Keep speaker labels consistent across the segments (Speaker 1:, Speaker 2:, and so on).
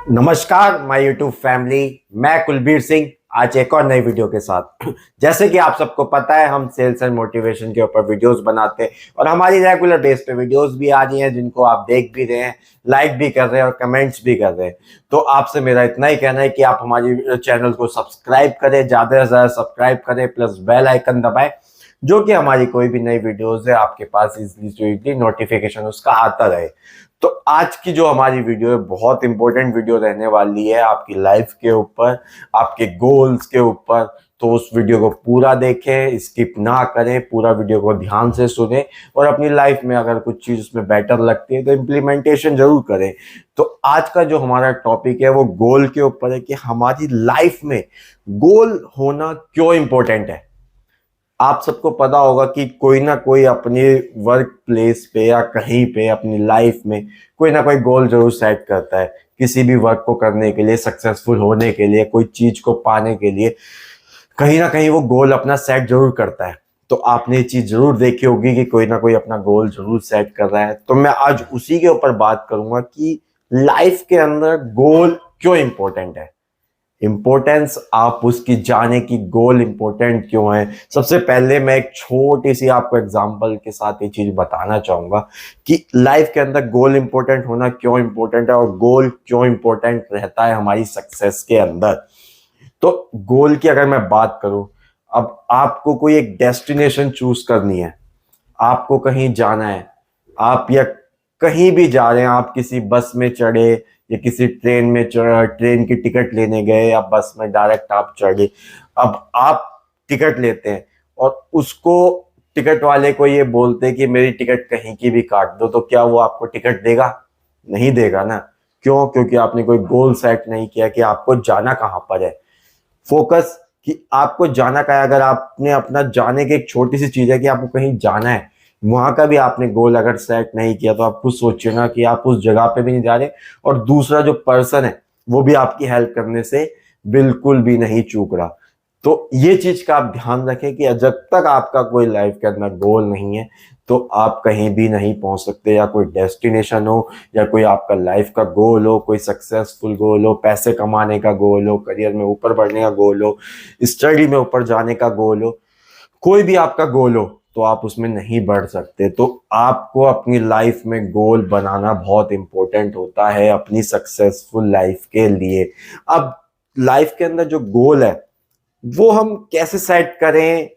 Speaker 1: नमस्कार my YouTube family. मैं कुलबीर सिंह आज एक और नई वीडियो के साथ। जैसे कि आप सबको पता है, हम सेल्स एंड मोटिवेशन के ऊपर वीडियोस बनाते हैं और हमारी रेगुलर बेस पे वीडियोस भी आ रही हैं जिनको आप देख भी रहे हैं, लाइक भी कर रहे हैं और कमेंट्स भी कर रहे हैं। तो आपसे मेरा इतना ही कहना है कि आप हमारी चैनल को सब्सक्राइब करें, ज़्यादा से ज़्यादा सब्सक्राइब करें, प्लस बेल आइकन दबाएं, जो कि हमारी कोई भी नई वीडियोस है आपके पास इजीली नोटिफिकेशन उसका आता रहे। तो आज की जो हमारी वीडियो है बहुत इंपॉर्टेंट वीडियो रहने वाली है आपकी लाइफ के ऊपर, आपके गोल्स के ऊपर। तो उस वीडियो को पूरा देखें, स्किप ना करें, पूरा वीडियो को ध्यान से सुनें और अपनी लाइफ में अगर कुछ चीज उसमें बेटर लगती है तो इम्प्लीमेंटेशन जरूर करें। तो आज का जो हमारा टॉपिक है वो गोल के ऊपर है कि हमारी लाइफ में गोल होना क्यों इंपॉर्टेंट है। आप सबको पता होगा कि कोई ना कोई अपने वर्क प्लेस पे या कहीं पे अपनी लाइफ में कोई ना कोई गोल जरूर सेट करता है। किसी भी वर्क को करने के लिए, सक्सेसफुल होने के लिए, कोई चीज को पाने के लिए कहीं ना कहीं वो गोल अपना सेट जरूर करता है। तो आपने ये चीज जरूर देखी होगी कि कोई ना कोई अपना गोल जरूर सेट कर रहा है। तो मैं आज उसी के ऊपर बात करूंगा कि लाइफ के अंदर गोल क्यों इंपॉर्टेंट है, इंपॉर्टेंस आप उसकी जाने की, गोल इंपॉर्टेंट क्यों है। सबसे पहले मैं एक छोटी सी आपको एग्जांपल के साथ ये चीज बताना चाहूंगा कि लाइफ के अंदर गोल इंपॉर्टेंट होना क्यों इंपॉर्टेंट है और गोल क्यों इंपॉर्टेंट रहता है हमारी सक्सेस के अंदर। तो गोल की अगर मैं बात करूं, अब आपको कोई एक डेस्टिनेशन चूज करनी है, आपको कहीं जाना है, आप या कहीं भी जा रहे हैं, आप किसी बस में चढ़े या किसी ट्रेन में ट्रेन की टिकट लेने गए या बस में डायरेक्ट आप चढ़े। अब आप टिकट लेते हैं और उसको, टिकट वाले को ये बोलते हैं कि मेरी टिकट कहीं की भी काट दो, तो क्या वो आपको टिकट देगा? नहीं देगा ना। क्यों? क्योंकि आपने कोई गोल सेट नहीं किया कि आपको जाना कहाँ पर है। फोकस कि आपको जाना का है। अगर आपने अपना जाने की एक छोटी सी चीज है कि आपको कहीं जाना है, वहां का भी आपने गोल अगर सेट नहीं किया तो आप खुद सोचिए ना कि आप उस जगह पे भी नहीं जा रहे और दूसरा जो पर्सन है वो भी आपकी हेल्प करने से बिल्कुल भी नहीं चूक रहा। तो ये चीज का आप ध्यान रखें कि जब तक आपका कोई लाइफ के अंदर गोल नहीं है तो आप कहीं भी नहीं पहुंच सकते। या कोई डेस्टिनेशन हो, या कोई आपका लाइफ का गोल हो, कोई सक्सेसफुल गोल हो, पैसे कमाने का गोल हो, करियर में ऊपर बढ़ने का गोल हो, स्टडी में ऊपर जाने का गोल हो, कोई भी आपका गोल हो, तो आप उसमें नहीं बढ़ सकते। तो आपको अपनी लाइफ में गोल बनाना बहुत इंपॉर्टेंट होता है अपनी सक्सेसफुल लाइफ के लिए। अब लाइफ के अंदर जो गोल है वो हम कैसे सेट करें,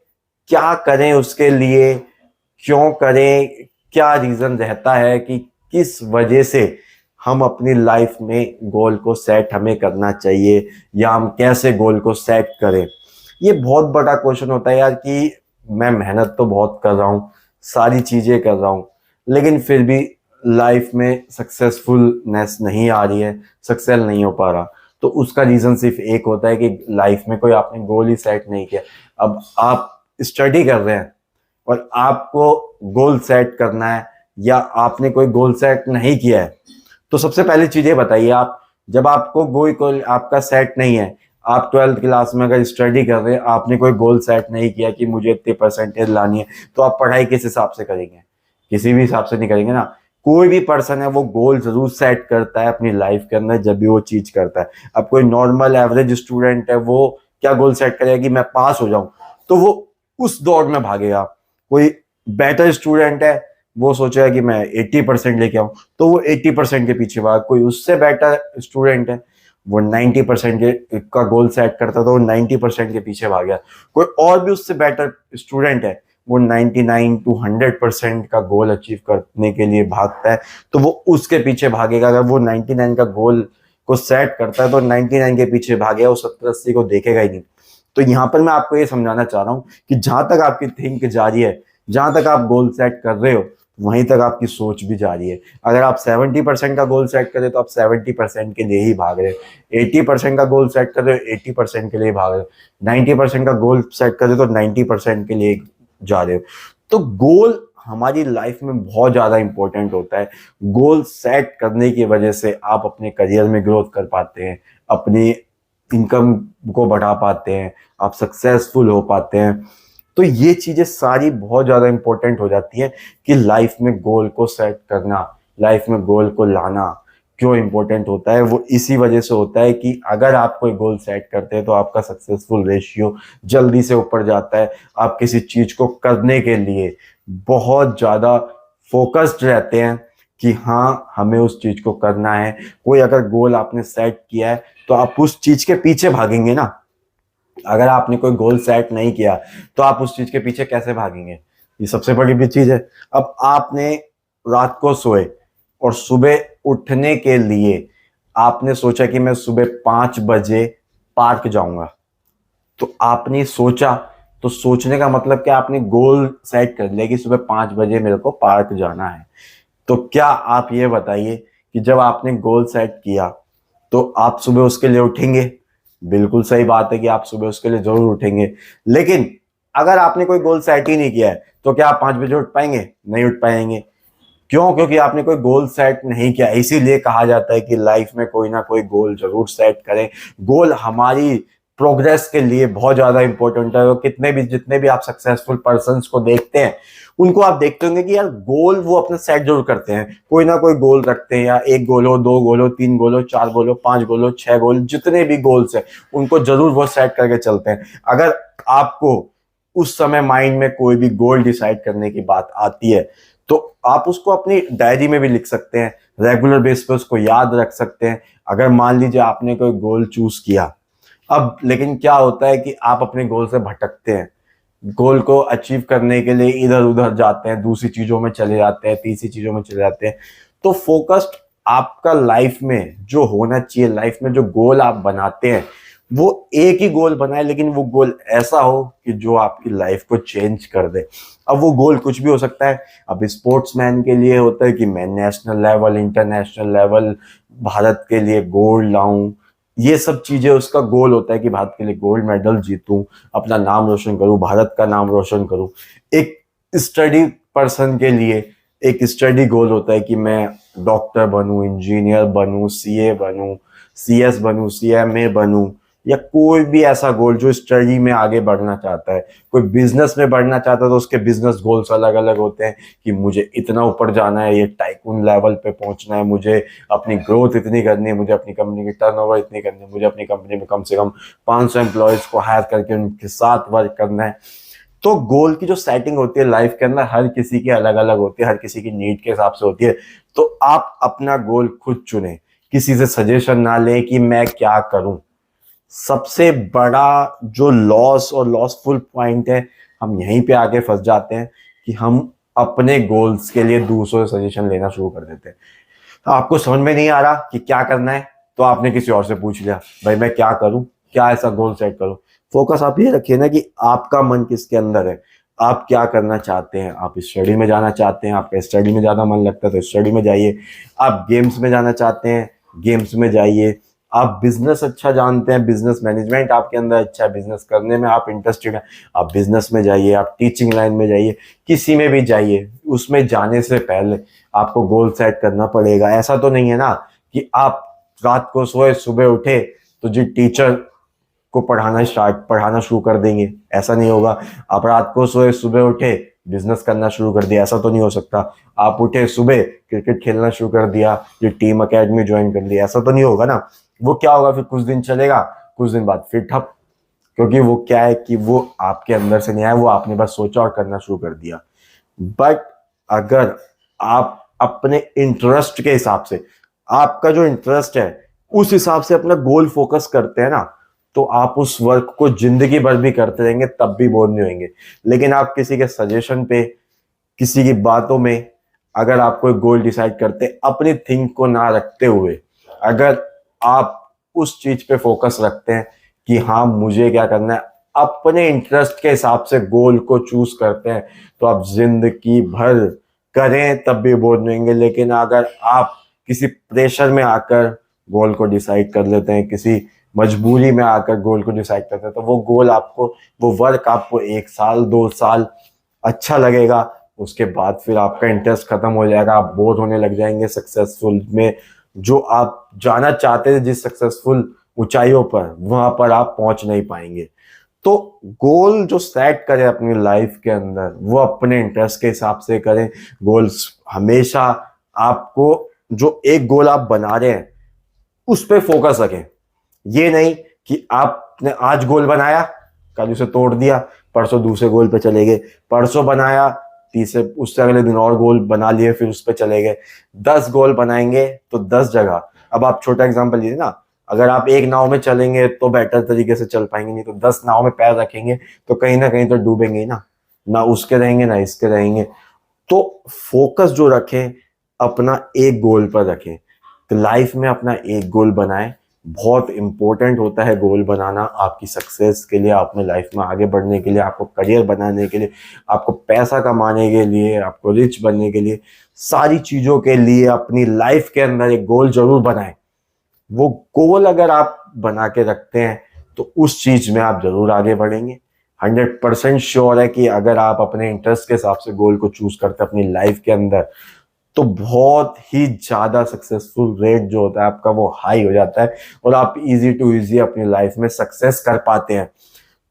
Speaker 1: क्या करें उसके लिए, क्यों करें, क्या रीजन रहता है कि किस वजह से हम अपनी लाइफ में गोल को सेट हमें करना चाहिए, या हम कैसे गोल को सेट करें। ये बहुत बड़ा क्वेश्चन होता है यार कि मैं मेहनत तो बहुत कर रहा हूँ, सारी चीजें कर रहा हूँ, लेकिन फिर भी लाइफ में सक्सेसफुलनेस नहीं आ रही है, सक्सेस नहीं हो पा रहा। तो उसका रीजन सिर्फ एक होता है कि लाइफ में कोई आपने गोल ही सेट नहीं किया। अब आप स्टडी कर रहे हैं और आपको गोल सेट करना है, या आपने कोई गोल सेट नहीं किया है, तो सबसे पहली चीज ये बताइए, आप जब आपको कोई आपका सेट नहीं है, आप 12th क्लास में अगर स्टडी कर रहे हैं, आपने कोई गोल सेट नहीं किया कि मुझे इतनी परसेंटेज लानी है, तो आप पढ़ाई किस हिसाब से करेंगे? किसी भी हिसाब से नहीं करेंगे ना। कोई भी पर्सन है वो गोल जरूर सेट करता है अपनी लाइफ के अंदर जब भी वो चीज करता है। अब कोई नॉर्मल एवरेज स्टूडेंट है, वो क्या गोल सेट करेगा कि मैं पास हो जाऊं, तो वो उस दौड़ में भागेगा। कोई बेटर स्टूडेंट है, वो सोचेगा कि मैं 80% लेके आऊं, तो वो 80% के पीछे भाग। कोई उससे बेटर स्टूडेंट है, वो 90% के का गोल सेट करता था, वो 90% के पीछे भाग गया। कोई और भी उससे बेटर स्टूडेंट है, वो 99 टू 100% का गोल अचीव करने के लिए भागता है, तो वो उसके पीछे भागेगा। अगर वो 99 का गोल को सेट करता है तो 99 के पीछे भागेगा, वो 70-80 को देखेगा ही नहीं। तो यहाँ पर मैं आपको ये समझाना चाह रहा हूँ कि जहां तक आपकी थिंक जारी है, जहां तक आप गोल सेट कर रहे हो, वहीं तक आपकी सोच भी जारी है। अगर आप 70% का गोल सेट करें तो आप 70% के लिए ही भाग रहे हो। 80% का गोल सेट कर रहे हो, 80% के लिए भाग रहे हो। 90% का गोल सेट कर रहे हो तो 90% के लिए जा रहे हो। तो गोल हमारी लाइफ में बहुत ज्यादा इंपॉर्टेंट होता है। गोल सेट करने की वजह से आप अपने करियर में ग्रोथ कर पाते हैं, अपनी इनकम को बढ़ा पाते हैं, आप सक्सेसफुल हो पाते हैं। तो ये चीजें सारी बहुत ज्यादा इंपॉर्टेंट हो जाती है कि लाइफ में गोल को सेट करना, लाइफ में गोल को लाना। क्यों इम्पोर्टेंट होता है, वो इसी वजह से होता है कि अगर आप कोई गोल सेट करते हैं तो आपका सक्सेसफुल रेशियो जल्दी से ऊपर जाता है। आप किसी चीज को करने के लिए बहुत ज्यादा फोकस्ड रहते हैं कि हाँ हमें उस चीज को करना है। कोई अगर गोल आपने सेट किया है तो आप उस चीज के पीछे भागेंगे ना। अगर आपने कोई गोल सेट नहीं किया तो आप उस चीज के पीछे कैसे भागेंगे, ये सबसे बड़ी भी चीज है। अब आपने रात को सोए और सुबह उठने के लिए आपने सोचा कि मैं सुबह 5 बजे पार्क जाऊंगा, तो आपने सोचा, तो सोचने का मतलब क्या, आपने गोल सेट कर लिया कि सुबह 5 बजे मेरे को पार्क जाना है। तो क्या आप ये बताइए कि जब आपने गोल सेट किया तो आप सुबह उसके लिए उठेंगे? बिल्कुल सही बात है कि आप सुबह उसके लिए जरूर उठेंगे। लेकिन अगर आपने कोई गोल सेट ही नहीं किया है तो क्या आप 5 बजे उठ पाएंगे? नहीं उठ पाएंगे। क्यों? क्योंकि आपने कोई गोल सेट नहीं किया। इसीलिए कहा जाता है कि लाइफ में कोई ना कोई गोल जरूर सेट करें। गोल हमारी प्रोग्रेस के लिए बहुत ज्यादा इंपॉर्टेंट है। कितने भी जितने भी आप सक्सेसफुल पर्संस को देखते हैं, उनको आप देखते होंगे कि यार गोल वो अपना सेट जरूर करते हैं, कोई ना कोई गोल रखते हैं। या 1 गोल हो, 2 गोल हो, 3 गोल हो, 4 गोल हो, 5 गोल हो, 6 गोल, जितने भी गोल्स है उनको जरूर वो सेट करके चलते हैं। अगर आपको उस समय माइंड में कोई भी गोल डिसाइड करने की बात आती है तो आप उसको अपनी डायरी में भी लिख सकते हैं, रेगुलर बेस पे उसको याद रख सकते हैं। अगर मान लीजिए आपने कोई गोल चूज किया, अब लेकिन क्या होता है कि आप अपने गोल से भटकते हैं, गोल को अचीव करने के लिए इधर उधर जाते हैं, दूसरी चीजों में चले जाते हैं, तीसरी चीजों में चले जाते हैं। तो फोकस्ड आपका लाइफ में जो होना चाहिए, लाइफ में जो गोल आप बनाते हैं वो एक ही गोल बनाए, लेकिन वो गोल ऐसा हो कि जो आपकी लाइफ को चेंज कर दे। अब वो गोल कुछ भी हो सकता है। अब स्पोर्ट्समैन के लिए होता है कि मैं national level, international level, Bharat के लिए गोल्ड लाऊं। ये सब चीजें उसका गोल होता है कि भारत के लिए गोल्ड मेडल जीतूं, अपना नाम रोशन करूं, भारत का नाम रोशन करूं। एक स्टडी पर्सन के लिए एक स्टडी गोल होता है कि मैं डॉक्टर बनूं, इंजीनियर बनूं, सीए बनूं, सीएस बनूं, सीएमए बनूं, या कोई भी ऐसा गोल जो स्टडी में आगे बढ़ना चाहता है। कोई बिजनेस में बढ़ना चाहता है तो उसके बिजनेस गोल्स अलग अलग होते हैं कि मुझे इतना ऊपर जाना है, ये टाइकून लेवल पे पहुंचना है, मुझे अपनी ग्रोथ इतनी करनी है, मुझे अपनी कंपनी की टर्नओवर इतनी करनी है, मुझे अपनी कंपनी में कम से कम 500 एम्प्लॉयज को हायर करके उनके साथ वर्क करना है। तो गोल की जो सेटिंग होती है लाइफ के अंदर हर किसी की अलग अलग होती है, हर किसी की नीड के हिसाब से होती है। तो आप अपना गोल खुद चुने, किसी से सजेशन ना लें कि मैं क्या करूं। सबसे बड़ा जो लॉस और लॉसफुल पॉइंट है, हम यहीं पे आके फंस जाते हैं कि हम अपने गोल्स के लिए दूसरों से सजेशन लेना शुरू कर देते हैं। तो आपको समझ में नहीं आ रहा कि क्या करना है तो आपने किसी और से पूछ लिया, भाई मैं क्या करूं, क्या ऐसा गोल सेट करूं। फोकस आप ये रखिए ना कि आपका मन किसके अंदर है, आप क्या करना चाहते हैं। आप स्टडी में जाना चाहते हैं, आपका स्टडी में ज्यादा मन लगता है तो स्टडी में जाइए। आप गेम्स में जाना चाहते हैं, गेम्स में जाइए। आप बिजनेस अच्छा जानते हैं, बिजनेस मैनेजमेंट आपके अंदर अच्छा है, बिजनेस करने में आप इंटरेस्टेड हैं, आप बिजनेस में जाइए। आप टीचिंग लाइन में जाइए, किसी में भी जाइए। उसमें जाने से पहले आपको गोल सेट करना पड़ेगा। ऐसा तो नहीं है ना कि आप रात को सोए सुबह उठे तो जी टीचर को पढ़ाना शुरू कर देंगे, ऐसा नहीं होगा। आप रात को सोए सुबह उठे बिजनेस करना शुरू कर दिया, ऐसा तो नहीं हो सकता। आप उठे सुबह क्रिकेट खेलना शुरू कर दिया, ये टीम अकेडमी ज्वाइन कर लिया, ऐसा तो नहीं होगा ना। वो क्या होगा, फिर कुछ दिन चलेगा, कुछ दिन बाद फिर ठप। क्योंकि वो क्या है कि वो आपके अंदर से नहीं आया, वो आपने बस सोचा और करना शुरू कर दिया। बट अगर आप अपने इंटरेस्ट के हिसाब से, आपका जो इंटरेस्ट है उस हिसाब से अपना गोल फोकस करते हैं ना, तो आप उस वर्क को जिंदगी भर भी करते रहेंगे तब भी बोर नहीं होंगे। लेकिन आप किसी के सजेशन पे, किसी की बातों में अगर आप कोई गोल डिसाइड करते अपनी थिंक को ना रखते हुए, अगर आप उस चीज पे फोकस रखते हैं कि हाँ मुझे क्या करना है, अपने इंटरेस्ट के हिसाब से गोल को चूज करते हैं, तो आप जिंदगी भर करें तब भी बोर नहीं होंगे। लेकिन अगर आप किसी प्रेशर में आकर गोल को डिसाइड कर लेते हैं, किसी मजबूरी में आकर गोल को डिसाइड करते हैं, तो वो गोल आपको, वो वर्क आपको 1 साल 2 साल अच्छा लगेगा, उसके बाद फिर आपका इंटरेस्ट खत्म हो जाएगा, आप बोर होने लग जाएंगे सक्सेसफुल में। जो आप जाना चाहते थे जिस सक्सेसफुल ऊंचाइयों पर, वहां पर आप पहुंच नहीं पाएंगे। तो गोल जो सेट करें अपनी लाइफ के अंदर वो अपने इंटरेस्ट के हिसाब से करें। गोल्स हमेशा आपको जो एक गोल आप बना रहे हैं उस पे फोकस रखें। ये नहीं कि आपने आज गोल बनाया, कल उसे तोड़ दिया, परसों दूसरे गोल पे चले गए, परसों बनाया, तीसरे उससे अगले दिन और गोल बना लिए, फिर उस पे चले गए। 10 गोल बनाएंगे तो 10 जगह। अब आप छोटा एग्जांपल लीजिए ना, अगर आप एक नाव में चलेंगे तो बेटर तरीके से चल पाएंगे, नहीं तो 10 नाव में पैर रखेंगे तो कहीं ना कहीं तो डूबेंगे ही ना उसके रहेंगे ना इसके रहेंगे। तो फोकस जो रखें अपना एक गोल पर रखें। तो लाइफ में अपना एक गोल बनाएं। बहुत इंपॉर्टेंट होता है गोल बनाना आपकी सक्सेस के लिए, अपने लाइफ में आगे बढ़ने के लिए, आपको करियर बनाने के लिए, आपको पैसा कमाने के लिए, आपको रिच बनने के लिए, सारी चीजों के लिए अपनी लाइफ के अंदर एक गोल जरूर बनाएं। वो गोल अगर आप बना के रखते हैं तो उस चीज में आप जरूर आगे बढ़ेंगे। 100% श्योर है कि अगर आप अपने इंटरेस्ट के हिसाब से गोल को चूज करते हैं अपनी लाइफ के अंदर तो बहुत ही ज्यादा सक्सेसफुल रेट जो होता है आपका वो हाई हो जाता है और आप इजी टू इजी अपनी लाइफ में सक्सेस कर पाते हैं।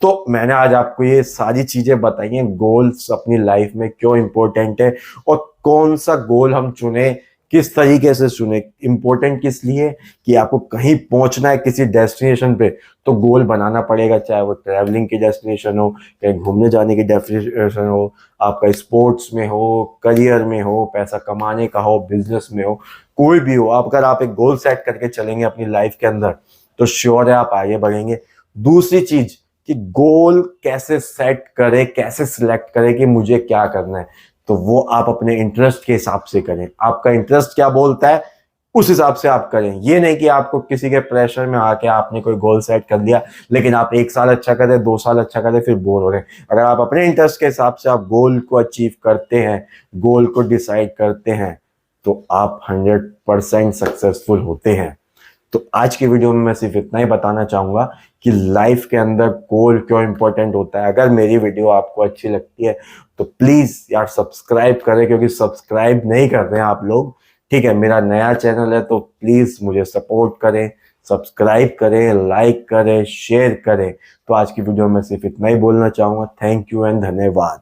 Speaker 1: तो मैंने आज आपको ये सारी चीजें बताई हैं, गोल्स अपनी लाइफ में क्यों इंपॉर्टेंट है और कौन सा गोल हम चुने, किस तरीके से चुने। इंपॉर्टेंट किस लिए कि आपको कहीं पहुंचना है किसी डेस्टिनेशन पे तो गोल बनाना पड़ेगा, चाहे वो ट्रैवलिंग की डेस्टिनेशन हो, कहीं घूमने जाने की डेस्टिनेशन हो, आपका स्पोर्ट्स में हो, करियर में हो, पैसा कमाने का हो, बिजनेस में हो, कोई भी हो। अगर आप एक गोल सेट करके चलेंगे अपनी लाइफ के अंदर तो श्योर है आप आगे बढ़ेंगे। दूसरी चीज कि गोल कैसे सेट करें, कैसे सिलेक्ट करें कि मुझे क्या करना है, तो वो आप अपने इंटरेस्ट के हिसाब से करें। आपका इंटरेस्ट क्या बोलता है उस हिसाब से आप करें। ये नहीं कि आपको किसी के प्रेशर में आके आपने कोई गोल सेट कर लिया लेकिन आप 1 साल अच्छा करें, 2 साल अच्छा करें, फिर बोर हो रहे हैं। अगर आप अपने इंटरेस्ट के हिसाब से आप गोल को अचीव करते हैं, गोल को डिसाइड करते हैं तो आप 100% सक्सेसफुल होते हैं। तो आज की वीडियो में मैं सिर्फ इतना ही बताना चाहूंगा कि लाइफ के अंदर गोल क्यों इंपॉर्टेंट होता है। अगर मेरी वीडियो आपको अच्छी लगती है तो प्लीज यार सब्सक्राइब करें, क्योंकि सब्सक्राइब नहीं कर रहे हैं आप लोग। ठीक है, मेरा नया चैनल है तो प्लीज मुझे सपोर्ट करें, सब्सक्राइब करें, लाइक करें, शेयर करें। तो आज की वीडियो में सिर्फ इतना ही बोलना चाहूंगा। थैंक यू एंड धन्यवाद।